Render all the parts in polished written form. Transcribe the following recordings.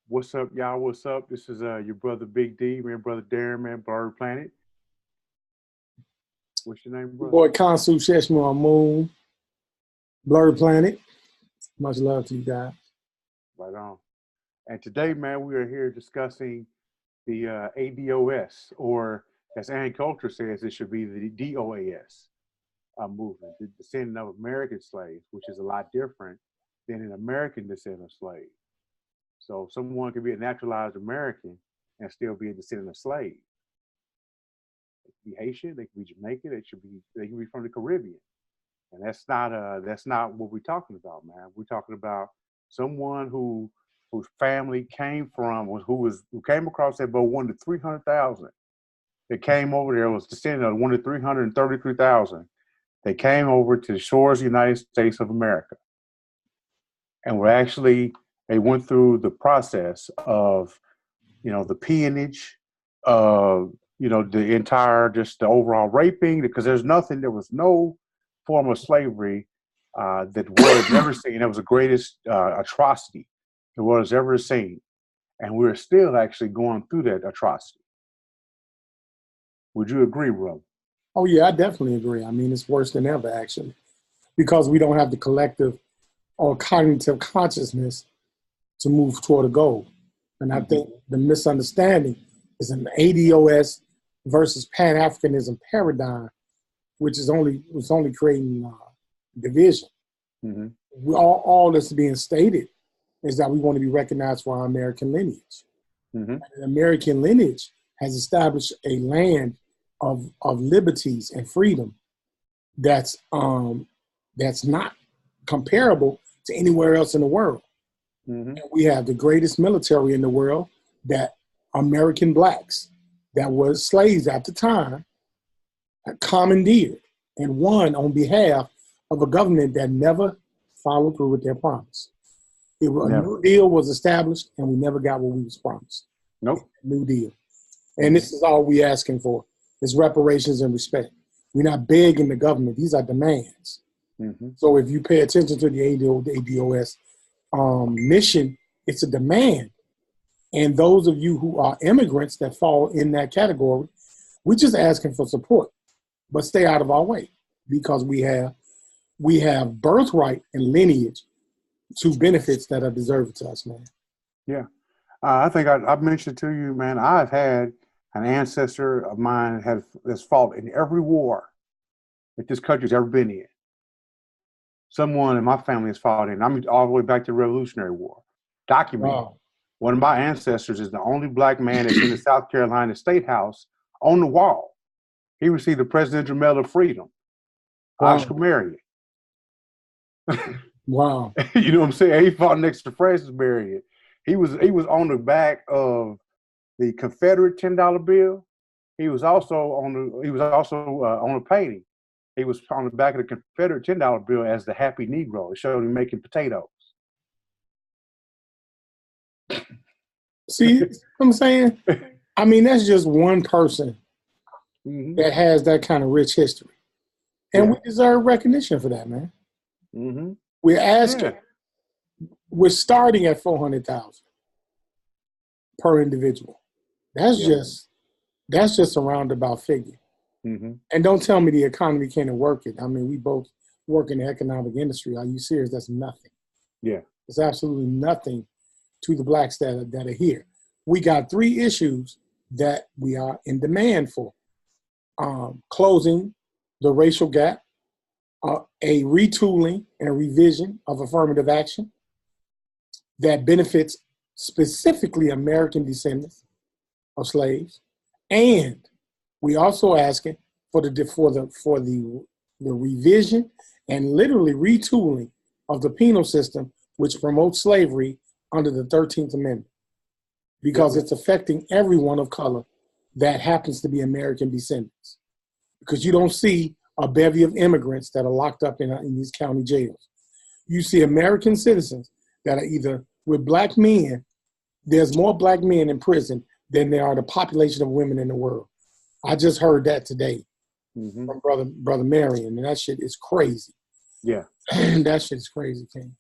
What's up, y'all? What's up? This is your brother Big D, man, brother Darrin, man, BLERD Planet. What's your name, brother? Boy, Khonsu and Bro, BLERD Planet. Much love to you guys. Right on. And today, man, we are here discussing the ADOS, or as Ann Coulter says, it should be the DOAS movement, the descendant of American slaves, which is a lot different than an American descendant of slaves. So someone can be a naturalized American and still be a descendant of slaves. They can be Haitian, they can be Jamaican, they can be from the Caribbean. And that's not what we're talking about, man. We're talking about someone whose family came from who came across that boat, 1 to 300,000. That came over there, was descendant of 1 to 333,000. They came over to the shores of the United States of America. And they went through the process of, the peonage, the overall raping, because there was no form of slavery that the world has never seen. That was the greatest atrocity the world has ever seen. And we're still actually going through that atrocity. Would you agree, Rob? Oh, yeah, I definitely agree. I mean, it's worse than ever, actually, because we don't have the collective or cognitive consciousness to move toward a goal. And I think the misunderstanding is an ADOS versus Pan-Africanism paradigm, which is only creating division. Mm-hmm. All that's being stated is that we want to be recognized for our American lineage. Mm-hmm. An American lineage has established a land of liberties and freedom that's not comparable to anywhere else in the world. Mm-hmm. And we have the greatest military in the world that American blacks that were slaves at the time commandeered and won on behalf of a government that never followed through with their promise. A new deal was established, and we never got what we was promised. Nope. New deal. And this is all we asking for, is reparations and respect. We're not begging the government. These are demands. Mm-hmm. So if you pay attention to the ADOS mission, it's a demand. And those of you who are immigrants that fall in that category, we're just asking for support, but stay out of our way, because we have birthright and lineage to benefits that are deserved to us, man. Yeah. I think I've mentioned to you, man, I've had an ancestor of mine has fought in every war that this country's ever been in. Someone in my family has fought in. I mean, all the way back to the Revolutionary War. Documented. Wow. One of my ancestors is the only black man that's in the South Carolina State House on the wall. He received the Presidential Medal of Freedom. Wow. Oscar Marion. Wow. You know what I'm saying? He fought next to Francis Marion. He was on the back of the Confederate $10 bill. He was also on a painting. He was on the back of the Confederate $10 bill as the Happy Negro. It showed him making potatoes. See what I'm saying? I mean, that's just one person that has that kind of rich history. And we deserve recognition for that, man. Mm-hmm. We're asking, we're starting at 400,000 per individual. That's just a roundabout figure. Mm-hmm. And don't tell me the economy can't work it. I mean, we both work in the economic industry. Are you serious? That's nothing. Yeah. It's absolutely nothing to the blacks that are here. We got 3 issues that we are in demand for. Closing the racial gap, a retooling and revision of affirmative action that benefits specifically American descendants of slaves, and we also asking for the revision and literally retooling of the penal system, which promotes slavery under the 13th Amendment, because it's affecting everyone of color that happens to be American descendants. Because you don't see a bevy of immigrants that are locked up in these county jails. You see American citizens that are either with black men. There's more black men in prison than there are the population of women in the world. I just heard that today from brother Marion, and that shit is crazy. Yeah. That shit is crazy, King.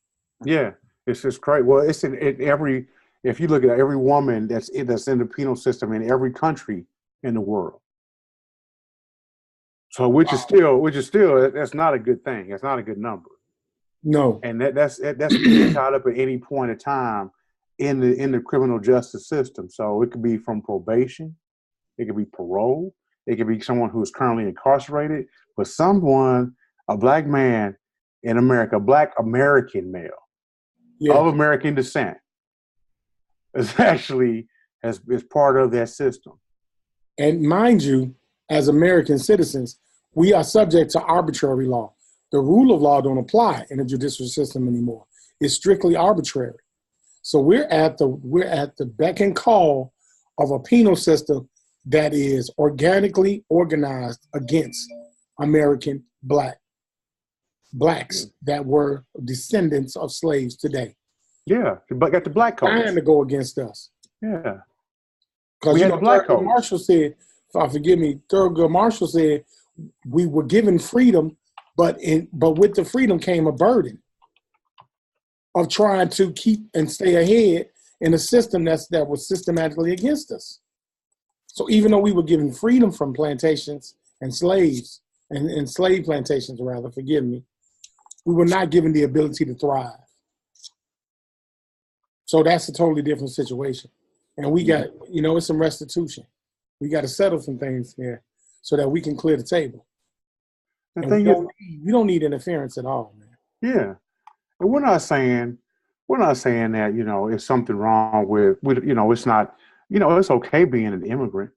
Yeah, it's just crazy. Well, it's in every if you look at every woman that's in the penal system in every country in the world. So which is still that's not a good thing. That's not a good number. No. And that's being tied up at any point in time in the criminal justice system. So it could be from probation, it could be parole, it could be someone who is currently incarcerated, but a black man in America, a black American male of American descent is actually is part of that system. And mind you, as American citizens, we are subject to arbitrary law. The rule of law don't apply in the judicial system anymore. It's strictly arbitrary. So we're at the beck and call of a penal system that is organically organized against American blacks that were descendants of slaves today. Yeah, but got the black codes trying to go against us. Yeah, because Thurgood Marshall said, forgive me, Thurgood Marshall said we were given freedom, but with the freedom came a burden of trying to keep and stay ahead in a system that was systematically against us. So even though we were given freedom from plantations and slaves, and slave plantations rather, forgive me, we were not given the ability to thrive. So that's a totally different situation. And we got, it's some restitution. We got to settle some things here so that we can clear the table. We don't need interference at all, man. Yeah. And we're not saying that, it's something wrong with it's not, it's okay being an immigrant.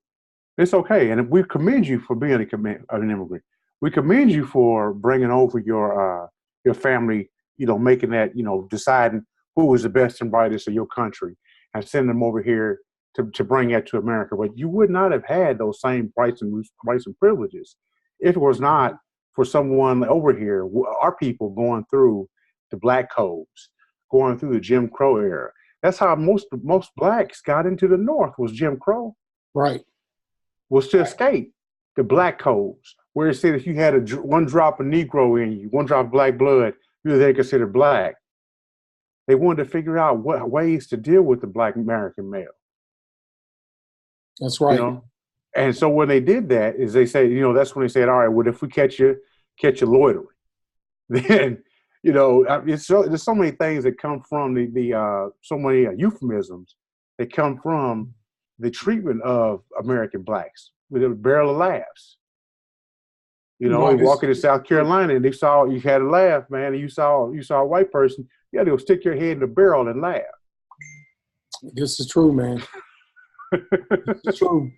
It's okay. And we commend you for being an immigrant. We commend you for bringing over your family, making that, deciding who was the best and brightest of your country and sending them over here to bring that to America. But you would not have had those same rights and privileges if it was not for someone over here, our people going through the black codes, going through the Jim Crow era. That's how most blacks got into the North, was Jim Crow. Right. Was to escape the black codes, where it said if you had one drop of Negro in you, one drop of black blood, you were then considered black. They wanted to figure out what ways to deal with the black American male. That's right. And so when they did that, is they say, that's when they said, all right, well, if we catch you loitering, then, there's so many things that come from the so many euphemisms that come from the treatment of American blacks with a barrel of laughs. Walking to South Carolina and they saw you had a laugh, man, and you saw a white person, you had to go stick your head in the barrel and laugh. This is true, man. It's true.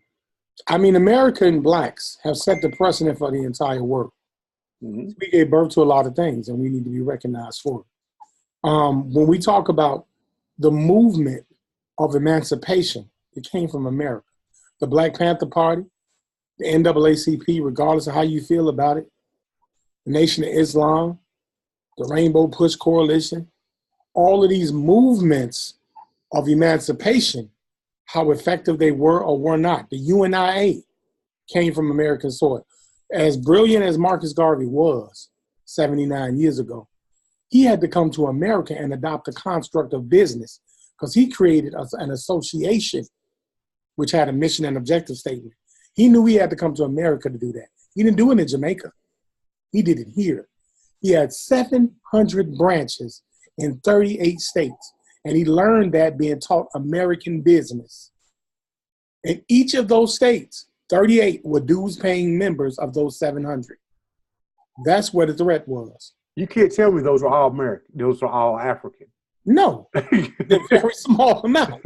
I mean, American blacks have set the precedent for the entire world. Mm-hmm. We gave birth to a lot of things, and we need to be recognized for it. When we talk about the movement of emancipation, it came from America. The Black Panther Party, the NAACP, regardless of how you feel about it, the Nation of Islam, the Rainbow Push Coalition, all of these movements of emancipation, how effective they were or were not. The UNIA came from American soil. As brilliant as Marcus Garvey was 79 years ago, he had to come to America and adopt a construct of business because he created an association which had a mission and objective statement. He knew he had to come to America to do that. He didn't do it in Jamaica. He did it here. He had 700 branches in 38 states. And he learned that being taught American business. In each of those states, 38 were dues-paying members of those 700. That's where the threat was. You can't tell me those were all American. Those were all African. No, they're very small amount.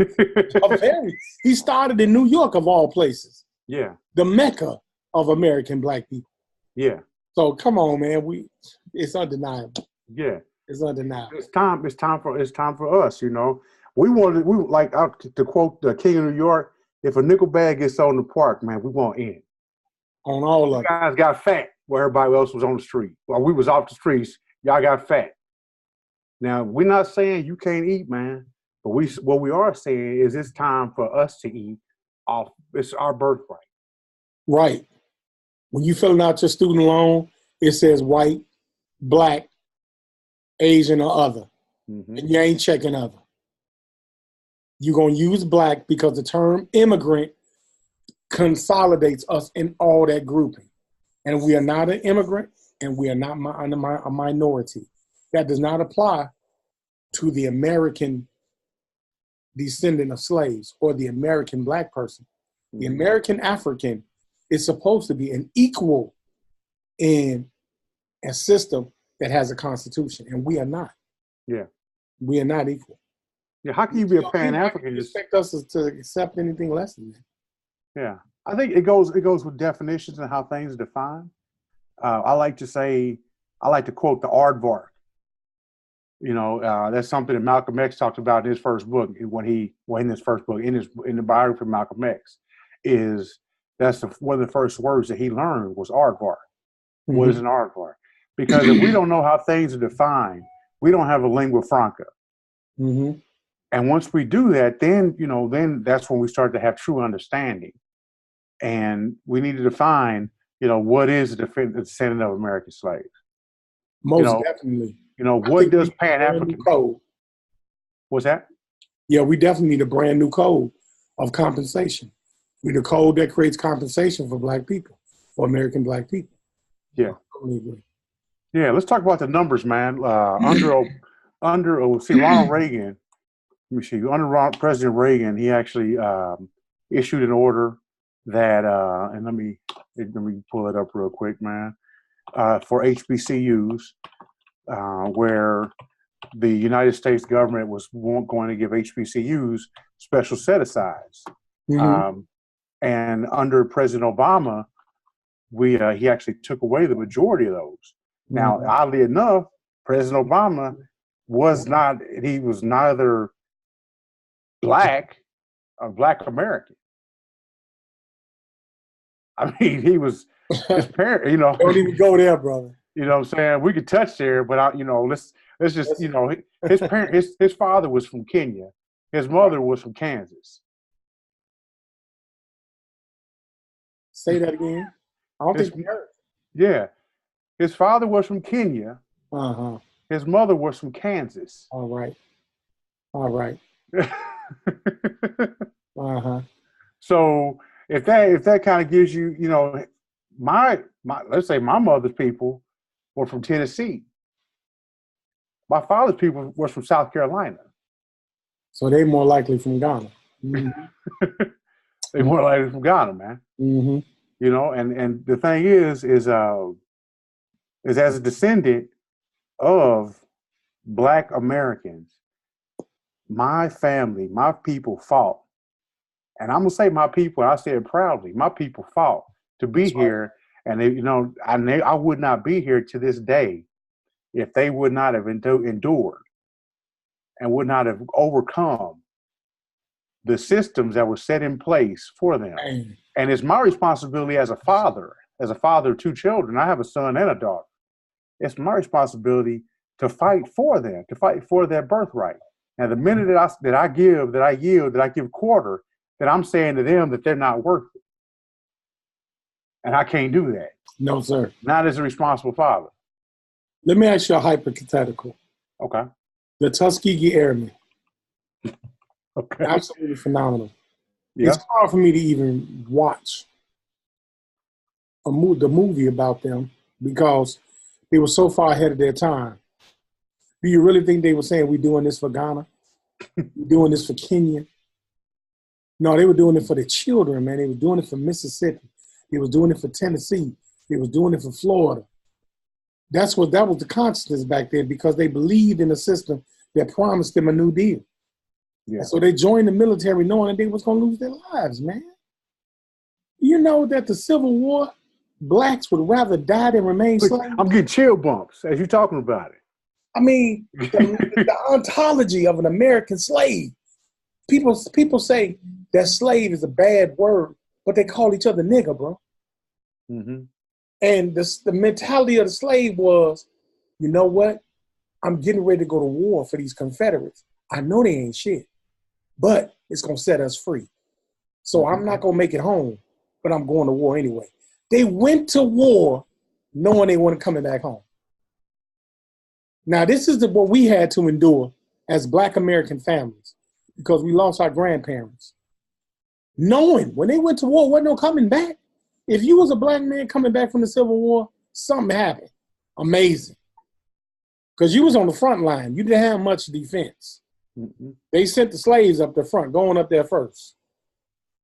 He started in New York, of all places. Yeah. The Mecca of American black people. Yeah. So come on, man. It's undeniable. Yeah. It's undeniable. It's time for us, We like to quote the King of New York, if a nickel bag gets sold in the park, man, we want in. On all of it. You guys got fat where everybody else was on the street. While we was off the streets, y'all got fat. Now, we're not saying you can't eat, man, but what we are saying is it's time for us to eat off. It's our birthright. Right. When you filling out your student loan, it says white, black, Asian, or other. Mm-hmm. And you ain't checking other. You're going to use black because the term immigrant consolidates us in all that grouping. And we are not an immigrant, and we are not a minority. That does not apply to the American descendant of slaves or the American black person. The American African is supposed to be an equal in a system that has a constitution, and we are not. Yeah. We are not equal. Yeah, how can you be a Pan-African? You expect us to accept anything less than that? Yeah, I think it goes with definitions and how things are defined. I like to quote the aardvark. You know, that's something that Malcolm X talked about in his first book. In the biography of Malcolm X, one of the first words that he learned was aardvark. What is an aardvark? Because if we don't know how things are defined, we don't have a lingua franca. And once we do that, then that's when we start to have true understanding. And we need to define, what is the descendant of American slaves? Most definitely. What does Pan-African code? What's that? Yeah, we definitely need a brand new code of compensation. We need a code that creates compensation for black people, for American black people. Yeah. Yeah, let's talk about the numbers, man. Ronald Reagan. Let me see. Under President Reagan, he actually issued an order that, and let me pull it up real quick, man, for HBCUs, where the United States government was going to give HBCUs special set-asides. And under President Obama, he actually took away the majority of those. Now, oddly enough, President Obama was neither black or black American. I mean, he was his parent, Don't even go there, brother. You know what I'm saying? We could touch there, but let's just, his father was from Kenya. His mother was from Kansas. Say that again. I don't think you heard. Yeah. His father was from Kenya. His mother was from Kansas. All right. So if that kind of gives you, let's say my mother's people were from Tennessee. My father's people was from South Carolina. So they more likely from Ghana. They more likely from Ghana, man. And the thing is as a descendant of black Americans, my family, my people fought. And I'm gonna say my people, I say it proudly, my people fought to be here. And I would not be here to this day if they would not have endured and would not have overcome the systems that were set in place for them. And it's my responsibility as a father of two children. I have a son and a daughter. It's my responsibility to fight for them, to fight for their birthright. And the minute that I give quarter, that I'm saying to them that they're not worth it. And I can't do that. No, sir. Not as a responsible father. Let me ask you a hypothetical. Okay. The Tuskegee Airmen. Okay. Absolutely phenomenal. Yeah. It's hard for me to even watch the movie about them because they were so far ahead of their time. Do you really think they were saying we're doing this for Ghana? We're doing this for Kenya? No, they were doing it for the children, man. They were doing it for Mississippi. They was doing it for Tennessee. They was doing it for Florida. That was the consciousness back then because they believed in a system that promised them a new deal. Yeah. And so they joined the military knowing that they was going to lose their lives, man. You know that the Civil War, blacks would rather die than remain slaves? I'm getting chill bumps as you're talking about it. I mean, the ontology of an American slave. People say that slave is a bad word, but they call each other nigger, bro. And the mentality of the slave was, you know what? I'm getting ready to go to war for these Confederates. I know they ain't shit, but it's going to set us free. So I'm not going to make it home, but I'm going to war anyway. They went to war knowing they weren't coming back home. Now, this is what we had to endure as Black American families. because we lost our grandparents. Knowing when they went to war, wasn't no coming back. If you was a black man coming back from the Civil War, something happened. Amazing. Because you was on the front line. You didn't have much defense. They sent the slaves up the front, going up there first.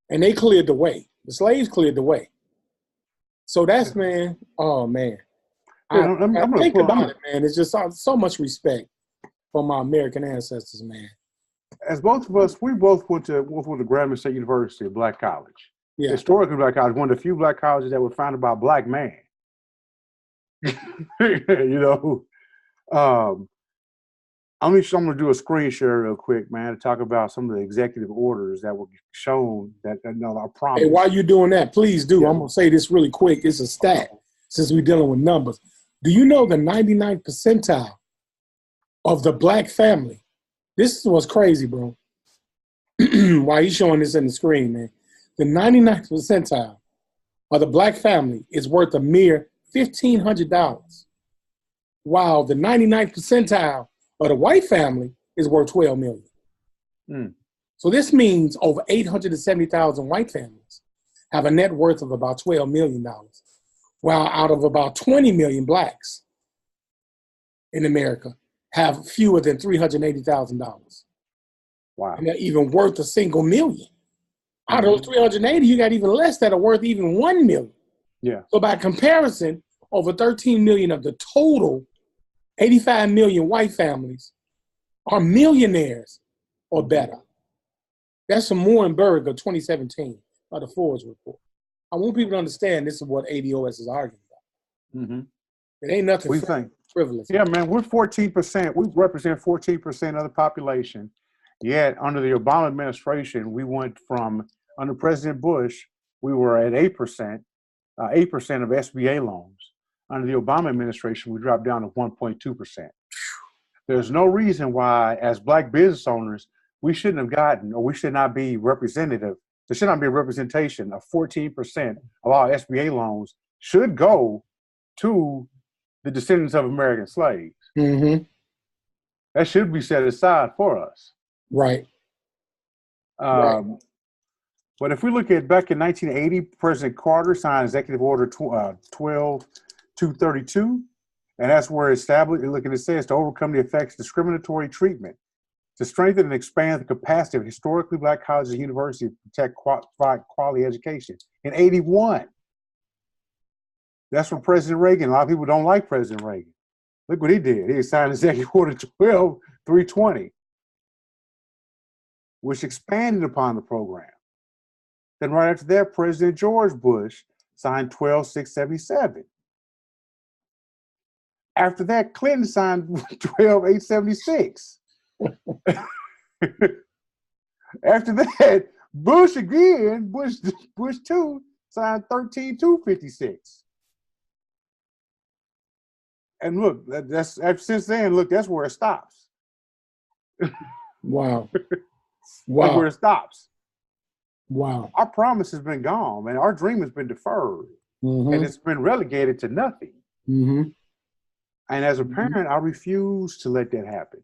And they cleared the way. The slaves cleared the way. So that's, man, oh, man. Yeah, I think about it, man. It's just so much respect for my American ancestors, man. As both of us, we both went to Grambling State University, a black college. Yeah. Historically black college, one of the few black colleges that were founded by a black man. You know, I'm going to do a screen share real quick, man, to talk about some of the executive orders that were shown that are promised. Hey, while you're doing that, please do. Yeah. I'm going to say this really quick. It's a stat since we're dealing with numbers. Do you know the 99th percentile of the black family? This is what's crazy, bro. Why you showing this in the screen, man? The 99th percentile of the black family is worth a mere $1,500, while the 99th percentile of the white family is worth $12 million. So this means over 870,000 white families have a net worth of about $12 million, while out of about 20 million blacks in America have fewer than $380,000. Wow. And they're even worth a single million. Out of those 380, you got even less that are worth even 1 million. Yeah. So by comparison, over 13 million of the total 85 million white families are millionaires or better. That's from Morenberg of 2017 by the Forbes report. I want people to understand this is what ADOS is arguing about. It ain't nothing frivolous. Yeah, man, we're 14%. We represent 14% of the population. Yet under the Obama administration, we went from, under President Bush, we were at 8% of SBA loans. Under the Obama administration, we dropped down to 1.2%. There's no reason why, as black business owners, we shouldn't have gotten, or we should not be representative. There should not be a representation of 14% of our SBA loans should go to the descendants of American slaves. That should be set aside for us. Right. But if we look at back in 1980, President Carter signed Executive Order 12232, and that's where it established, look at it says, to overcome the effects of discriminatory treatment, to strengthen and expand the capacity of historically black colleges and universities to protect quality education. In 81, that's from President Reagan. A lot of people don't like President Reagan. Look what he did. He signed Executive Order 12320, which expanded upon the program. Then right after that, President George Bush signed 12677. After that, Clinton signed 12876. After that, Bush again, Bush 2, signed 13256. And look, that's since then, look, that's where it stops. Wow. That's where it stops. Wow. Our promise has been gone, man. Our dream has been deferred. And it's been relegated to nothing. And as a parent, I refuse to let that happen.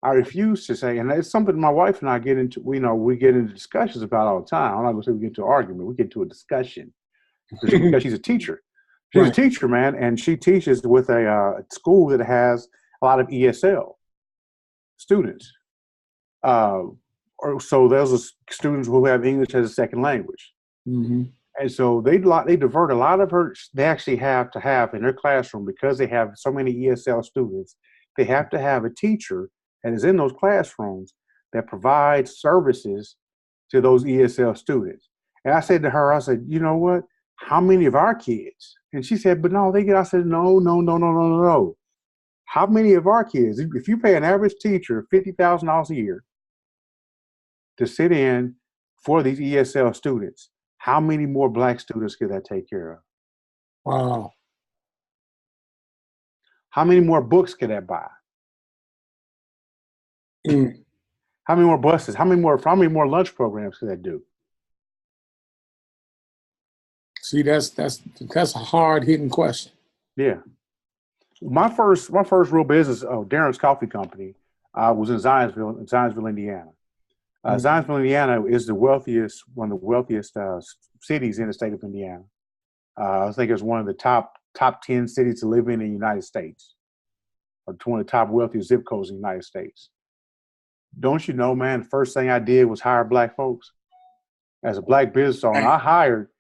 I refuse to say, and it's something my wife and I get into, we get into discussions about all the time. I'm not going to say we get into an argument. We get into a discussion because she's a teacher. She's a teacher, man, and she teaches with a school that has a lot of ESL students. So those are students who have English as a second language. And so they divert a lot of they actually have to have in their classroom, because they have so many ESL students, they have to have a teacher that is in those classrooms that provides services to those ESL students. And I said to her, I said, you know what? How many of our kids? And she said, but no, I said, no. How many of our kids, if you pay an average teacher $50,000 a year to sit in for these ESL students, how many more black students could that take care of? Wow. How many more books could that buy? How many more buses? How many more lunch programs could that do? See, that's a hard hitting question. Yeah. My first real business, Darrin's Coffee Company, was in Zionsville, Indiana. Zionsville, Indiana is one of the wealthiest cities in the state of Indiana. I think it's one of the top 10 cities to live in the United States, or one of the top wealthiest zip codes in the United States. Don't you know, man, the first thing I did was hire black folks. As a black business owner, I hired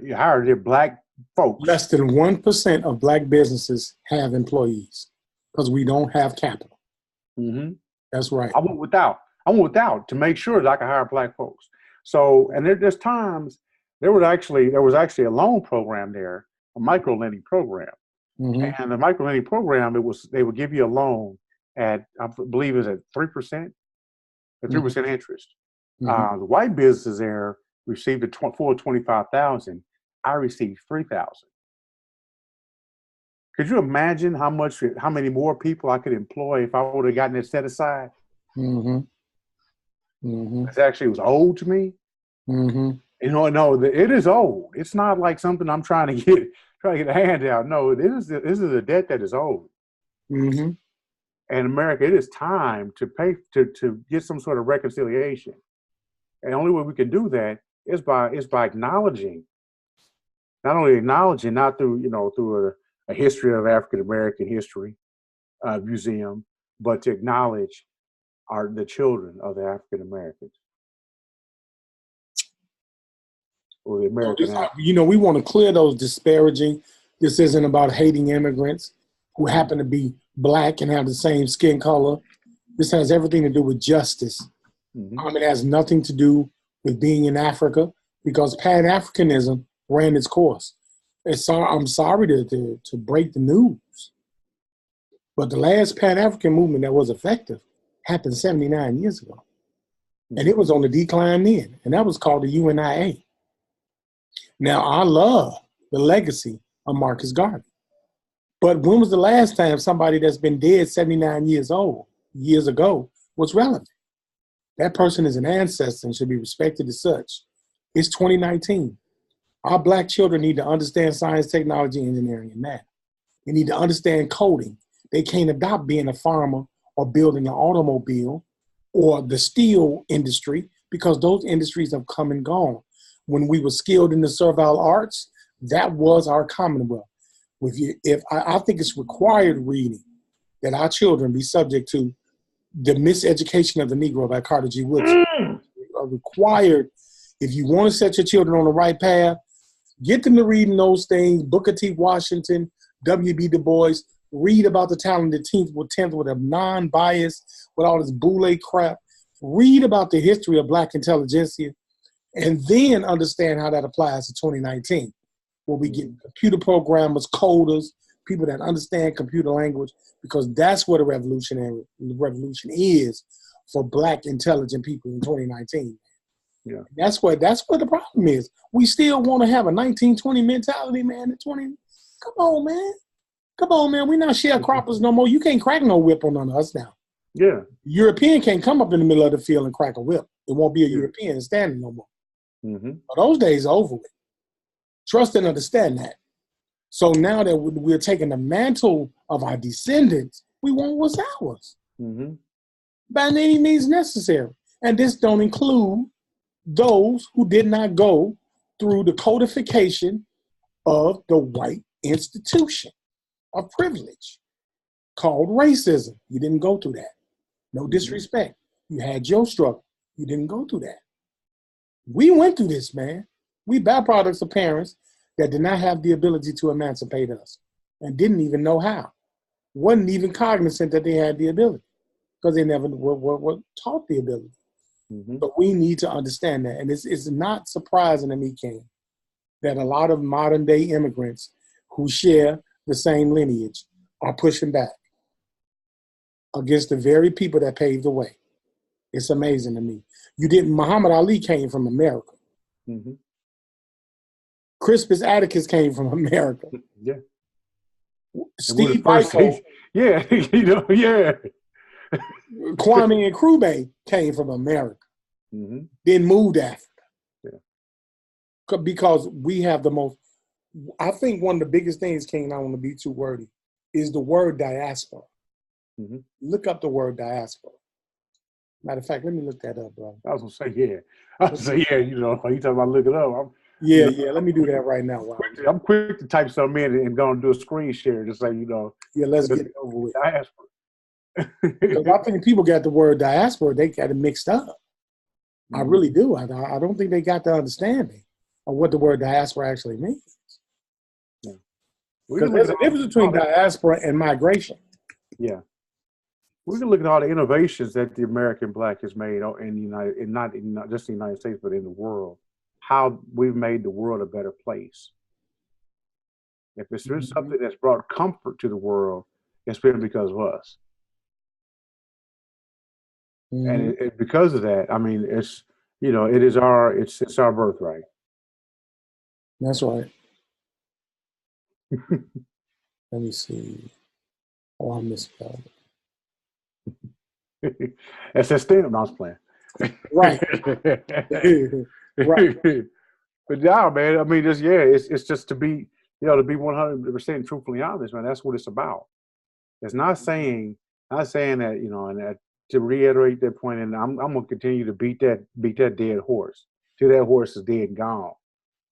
their black folks. Less than 1% of black businesses have employees because we don't have capital. Mm-hmm. That's right. I went without to make sure that I could hire black folks. So, and there's times there was actually a loan program there, a micro lending program. Mm-hmm. And the micro lending program, they would give you a loan at, I believe it was at 3%, or 3% interest. Mm-hmm. The white businesses there received a full $25,000. I received $3,000. Could you imagine how many more people I could employ if I would have gotten it set aside? Mm-hmm. Mm-hmm. It actually was owed to me. Mm-hmm. You know, no, it is old. It's not like something I'm trying to get a handout. No, this is a debt that is owed. Mm-hmm. And America, it is time to pay to get some sort of reconciliation. And the only way we can do that is by acknowledging, not through a history of African American history museum, but to acknowledge the children of the African Americans. Or the American. We want to clear those disparaging. This isn't about hating immigrants who happen to be black and have the same skin color. This has everything to do with justice. Mm-hmm. It has nothing to do with being in Africa, because Pan-Africanism ran its course. I'm sorry to break the news, but the last Pan-African movement that was effective happened 79 years ago. Mm-hmm. And it was on the decline then, and that was called the UNIA. Now, I love the legacy of Marcus Garvey. But when was the last time somebody that's been dead 79 years ago was relevant? That person is an ancestor and should be respected as such. It's 2019. Our black children need to understand science, technology, engineering, and math. They need to understand coding. They can't adopt being a farmer or building an automobile or the steel industry, because those industries have come and gone. When we were skilled in the servile arts, that was our commonwealth. I think it's required reading that our children be subject to The Miseducation of the Negro by Carter G. Woodson. Required, if you want to set your children on the right path, get them to reading those things. Booker T. Washington, W.B. Du Bois, read about the talented 10th with a non-bias, with all this boule crap. Read about the history of black intelligentsia, and then understand how that applies to 2019. Where we get computer programmers, coders, people that understand computer language, because that's what the revolution is for black intelligent people in 2019. Yeah, that's what the problem is. We still want to have a 1920 mentality, man. Come on, man. We're not sharecroppers no more. You can't crack no whip on none of us now. Yeah, European can't come up in the middle of the field and crack a whip. It won't be a European standing no more. Mm-hmm. But those days are over with. Trust and understand that. So now that we're taking the mantle of our descendants, we want what's ours. Mm-hmm. By any means necessary. And this don't include those who did not go through the codification of the white institution of privilege called racism. You didn't go through that. No disrespect. You had your struggle. You didn't go through that. We went through this, man. We byproducts of parents that did not have the ability to emancipate us and didn't even know how. Wasn't even cognizant that they had the ability because they never were taught the ability. Mm-hmm. But we need to understand that. And it's not surprising to me, King, that a lot of modern day immigrants who share the same lineage are pushing back against the very people that paved the way. It's amazing to me. Muhammad Ali came from America. Mm-hmm. Crispus Attucks came from America. Yeah. Steve Biko. Yeah, yeah. Kwame Nkrumah came from America. Mm-hmm. Then moved to Africa. Yeah. Because we have the most, I think one of the biggest things, King, and I don't want to be too wordy, is the word diaspora. Mm-hmm. Look up the word diaspora. Matter of fact, let me look that up, bro. I was gonna say, yeah. I was gonna say, yeah. You know, you talking about look it up. Yeah, You know, yeah. Let me do that right now. Wow. I'm quick to type something in and go and do a screen share to say, you know, Yeah, let's get it over with. diaspora. Because I think people got the word diaspora, they got it mixed up. I really do. I don't think they got the understanding of what the word diaspora actually means. Yeah. Because there's a difference between diaspora and migration. Yeah. We can look at all the innovations that the American Black has made in the United, and not just the United States, but in the world. How we've made the world a better place. If it's been something that's brought comfort to the world, it's been because of us. And because of that, I mean, it's, you know, it is it's our birthright. That's right. Let me see. Oh, I misspelled it. That's that stamp. No, I was playing. Right. Right. But yeah, man, I mean, it's just to be, you know, to be 100% truthfully honest, man. That's what it's about. It's not saying that, you know, and that, to reiterate that point, and I'm gonna continue to beat that dead horse till that horse is dead and gone.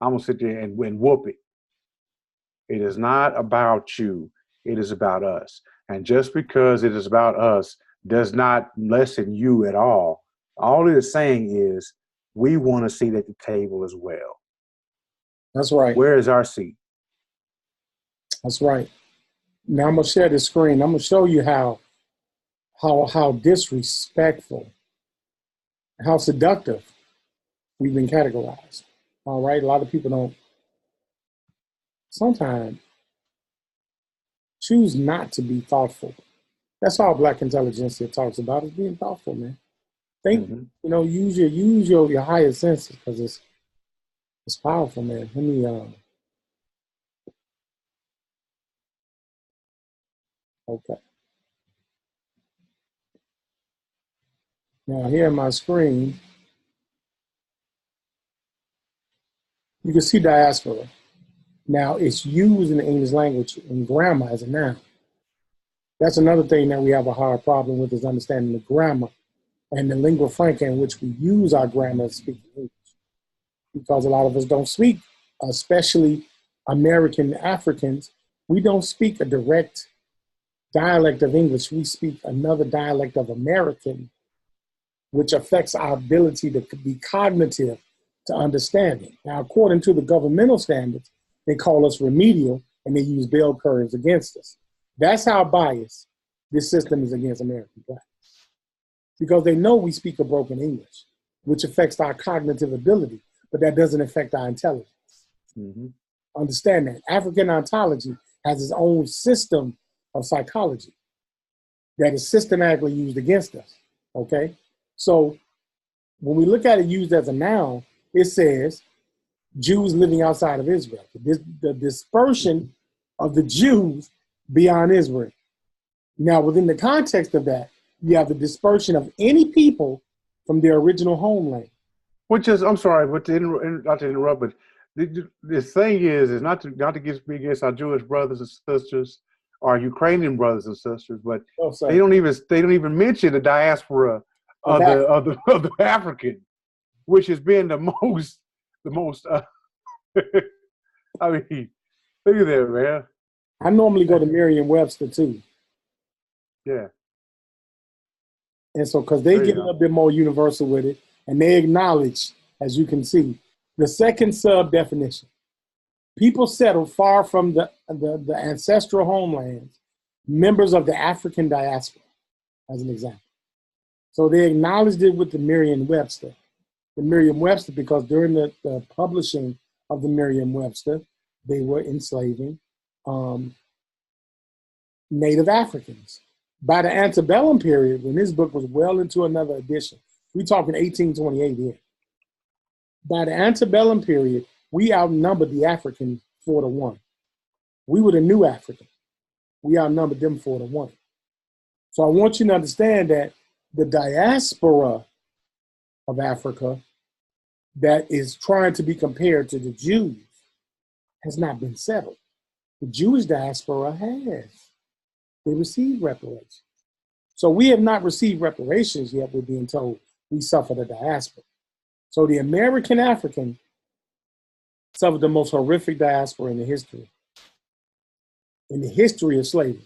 I'm gonna sit there and whoop it. It is not about you. It is about us. And just because it is about us does not lessen you at all. All it is saying is we want a seat at the table as well. That's right. Where is our seat? That's right. Now I'm gonna share the screen. I'm gonna show you how disrespectful, how seductive we've been categorized. All right. A lot of people don't sometimes choose not to be thoughtful. That's all Black intelligentsia talks about, is being thoughtful, man. Think, you know, use your higher senses, because it's powerful, man. Let me okay. Now here on my screen, you can see diaspora. Now it's used in the English language in grammar as a noun. That's another thing that we have a hard problem with, is understanding the grammar and the lingua franca in which we use our grammar to speak English. Because a lot of us don't speak, especially American Africans, we don't speak a direct dialect of English. We speak another dialect of American, which affects our ability to be cognitive to understanding. Now, according to the governmental standards, they call us remedial, and they use bell curves against us. That's how biased this system is against American Blacks. Because they know we speak a broken English, which affects our cognitive ability, but that doesn't affect our intelligence. Understand that. African ontology has its own system of psychology that is systematically used against us, okay? So when we look at it used as a noun, it says Jews living outside of Israel. The dispersion of the Jews beyond Israel. Now, within the context of that, you have the dispersion of any people from their original homeland. Which is, I'm sorry, but not to interrupt, but the thing is not to be against our Jewish brothers and sisters, our Ukrainian brothers and sisters, but they don't even mention the diaspora of the African, which has been the most. I mean, look at that, man. I normally go to Merriam-Webster too. Yeah. And so, because they get a little bit more universal with it, and they acknowledge, as you can see, the second sub-definition. People settled far from the ancestral homelands, members of the African diaspora, as an example. So they acknowledged it with the Merriam-Webster. The Merriam-Webster, because during the publishing of the Merriam-Webster, they were enslaving Native Africans. By the antebellum period, when this book was well into another edition, we're talking 1828 here. By the antebellum period, we outnumbered the Africans 4-1. We were the new African. We outnumbered them 4-1. So I want you to understand that the diaspora of Africa that is trying to be compared to the Jews has not been settled. The Jewish diaspora has. They received reparations. So we have not received reparations yet, we're being told we suffered a diaspora. So the American African suffered the most horrific diaspora in the history of slavery.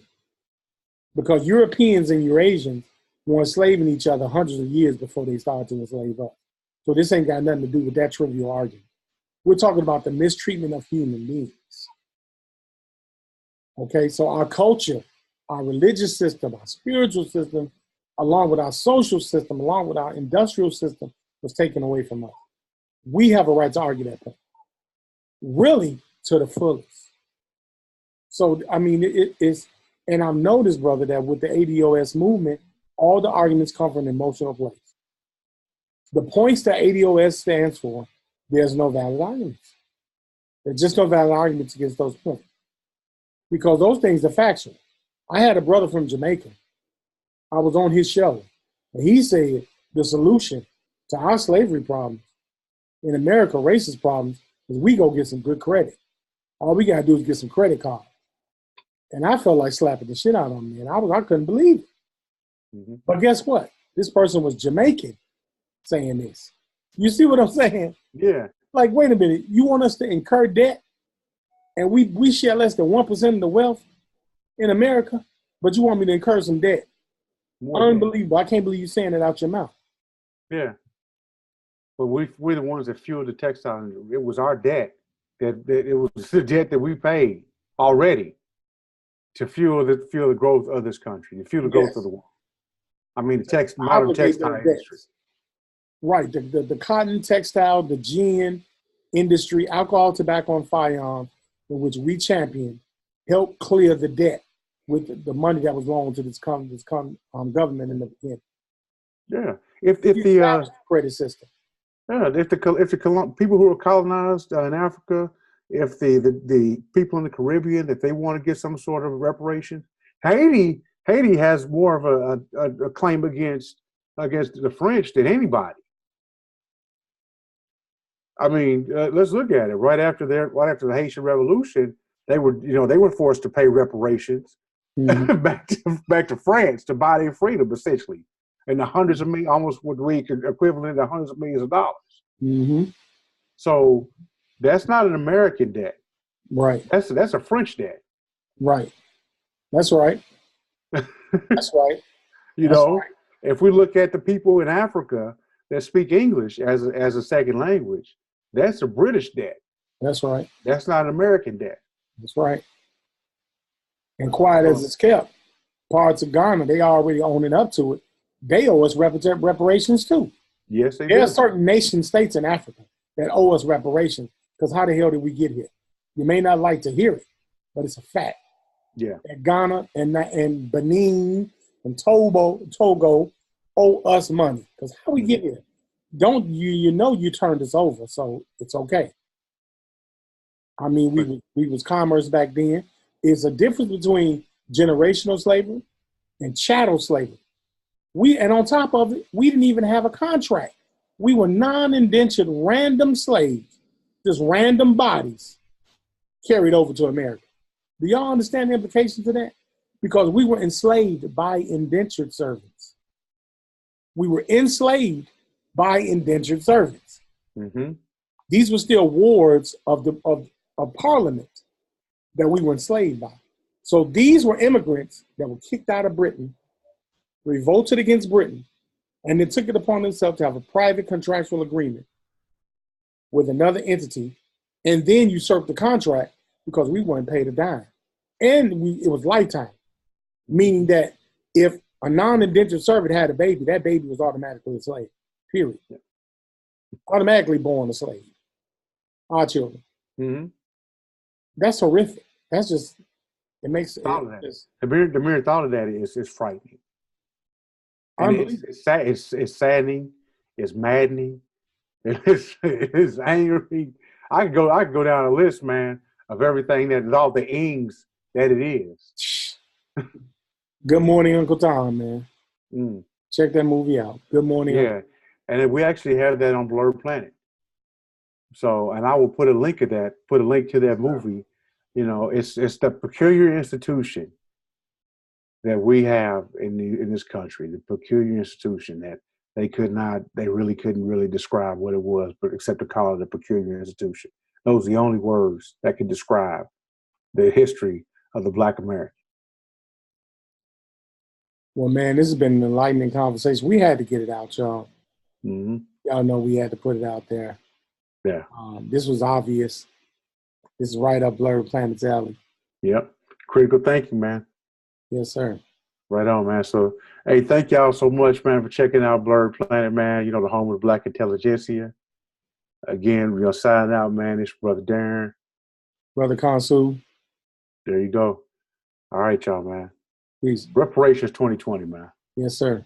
Because Europeans and Eurasians were enslaving each other hundreds of years before they started to enslave us. So this ain't got nothing to do with that trivial argument. We're talking about the mistreatment of human beings. Okay, so our culture, our religious system, our spiritual system, along with our social system, along with our industrial system, was taken away from us. We have a right to argue that point, really to the fullest. So, I mean, it's, and I've noticed, brother, that with the ADOS movement, all the arguments come from an emotional place. The points that ADOS stands for, there's no valid arguments. There's just no valid arguments against those points. Because those things are factual. I had a brother from Jamaica. I was on his show, and he said the solution to our slavery problems in America, racist problems, is we go get some good credit. All we got to do is get some credit cards. And I felt like slapping the shit out of him, and I couldn't believe it. Mm-hmm. But guess what? This person was Jamaican saying this. You see what I'm saying? Yeah. Like, wait a minute. You want us to incur debt, and we share less than 1% of the wealth in America, but you want me to incur some debt? More unbelievable. Debt. I can't believe you saying it out your mouth. Yeah. But we're the ones that fueled the textile. It was our debt. That it was the debt that we paid already to fuel the growth of this country, to fuel the growth of the world. I mean, the modern textile industry. Right. The cotton, textile, the gin industry, alcohol, tobacco, and firearms, in which we champion, helped clear the debt with the money that was loaned to this government in the beginning. Yeah. If the credit system. Yeah. If the people who were colonized in Africa, if the people in the Caribbean, if they want to get some sort of reparation, Haiti has more of a claim against the French than anybody. I mean, let's look at it. Right after the Haitian Revolution, they were forced to pay reparations back to France to buy their freedom, essentially, and the hundreds of millions, almost what we could equivalent to hundreds of millions of dollars. Mm-hmm. So that's not an American debt, right? That's a French debt, right? That's right. That's right. If we look at the people in Africa that speak English as a second language, that's a British debt. That's right. That's not an American debt. That's right. And quiet as it's kept, parts of Ghana, they already owning up to it. They owe us reparations too. Yes, they do. There are certain nation states in Africa that owe us reparations, because how the hell did we get here? You may not like to hear it, but it's a fact. Yeah. That Ghana and Benin and Togo owe us money. Because how we get here? Don't you turned us over, so it's okay. I mean, we was commerce back then. It's a difference between generational slavery and chattel slavery. And on top of it, we didn't even have a contract. We were non-indentured random slaves, just random bodies carried over to America. Do y'all understand the implications of that? Because we were enslaved by indentured servants. We were enslaved by indentured servants. Mm-hmm. These were still wards of Parliament that we were enslaved by. So these were immigrants that were kicked out of Britain, revolted against Britain, and then took it upon themselves to have a private contractual agreement with another entity, and then usurped the contract because we weren't paid a dime. And it was lifetime, meaning that if a non-indentured servant had a baby, that baby was automatically a slave, period. Automatically born a slave. Our children. Mm-hmm. That's horrific. That's just, it makes it. The mere thought of that is frightening. It's saddening. It's maddening. It's angry. I could go down a list, man, of everything that is all the ings that it is. Good Morning, Uncle Tom, man. Check that movie out. Good Morning. Yeah, and we actually have that on BLERD Planet. So, and I will put a link to that movie. It's the peculiar institution that we have in this country, the peculiar institution that they really couldn't really describe what it was, but except to call it a peculiar institution. Those are the only words that can describe the history of the Black American. Well, man, this has been an enlightening conversation. We had to get it out, y'all. Mm-hmm. Y'all know we had to put it out there. Yeah. This was obvious. This is right up BLERD Planet's alley. Yep. Critical thinking, man. Yes, sir. Right on, man. So, hey, thank y'all so much, man, for checking out BLERD Planet, man. You know, the home of the Black intelligentsia. Again, we're going to sign out, man. It's Brother Darrin. Brother Khonsu. There you go. All right, y'all, man. Peace. Reparations 2020, man. Yes, sir.